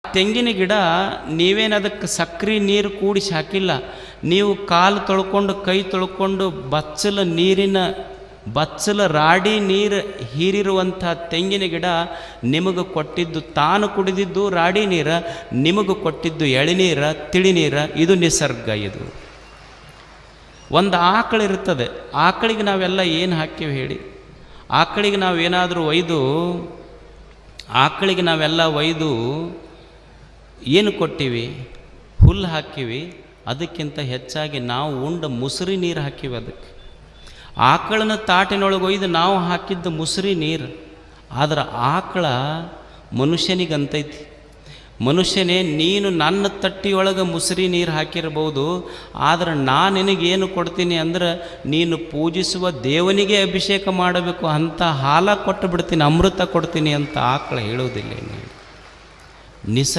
ತೆಂಗಿನ ಗಿಡ ನೀವೇನು ಅದಕ್ಕೆ ಸಕ್ರೆ ನೀರು ಕೂಡಿಸಿ ಹಾಕಿಲ್ಲ. ನೀವು ಕಾಲು ತೊಳ್ಕೊಂಡು ಕೈ ತೊಳ್ಕೊಂಡು ಬಚ್ಚಲ ರಾಡಿ ನೀರು ಹೀರಿರುವಂಥ ತೆಂಗಿನ ಗಿಡ ನಿಮಗೆ ಕೊಟ್ಟಿದ್ದು, ತಾನು ಕುಡಿದಿದ್ದು ರಾಡಿ ನೀರು, ನಿಮಗೆ ಕೊಟ್ಟಿದ್ದು ಎಳೆನೀರ ತಿಳಿನೀರ. ಇದು ನಿಸರ್ಗ. ಇದು ಒಂದು ಆಕಳಿರ್ತದೆ. ಆಕಳಿಗೆ ನಾವೆಲ್ಲ ಏನು ಹಾಕಿವಿ ಹೇಳಿ? ಆಕಳಿಗೆ ನಾವೇನಾದರೂ ಒಯ್ದು ಏನು ಕೊಟ್ಟಿವಿ? ಹುಲ್ಲು ಹಾಕಿವಿ. ಅದಕ್ಕಿಂತ ಹೆಚ್ಚಾಗಿ ನಾವು ಉಂಡ ಮುಸುರಿ ನೀರು ಹಾಕಿವಿ. ಅದಕ್ಕೆ ಆಕಳನ ತಾಟಿನೊಳಗೆ ಒಯ್ದು ನಾವು ಹಾಕಿದ್ದು ಮುಸುರಿ ನೀರು. ಆದ್ರೆ ಆಕಳ ಮನುಷ್ಯನಿಗಂತೈತಿ. ಮನುಷ್ಯನೇ, ನೀನು ನನ್ನ ತಟ್ಟಿಯೊಳಗೆ ಮುಸುರಿ ನೀರು ಹಾಕಿರ್ಬೋದು, ಆದರೆ ನಾನು ನಿನಗೇನು ಕೊಡ್ತೀನಿ ಅಂದ್ರೆ ನೀನು ಪೂಜಿಸುವ ದೇವನಿಗೆ ಅಭಿಷೇಕ ಮಾಡಬೇಕು ಅಂಥ ಹಾಲ ಕೊಟ್ಟು ಬಿಡ್ತೀನಿ, ಅಮೃತ ಕೊಡ್ತೀನಿ ಅಂತ ಆಕಳ ಹೇಳೋದಿಲ್ಲ. ನಿಸರ್ಗ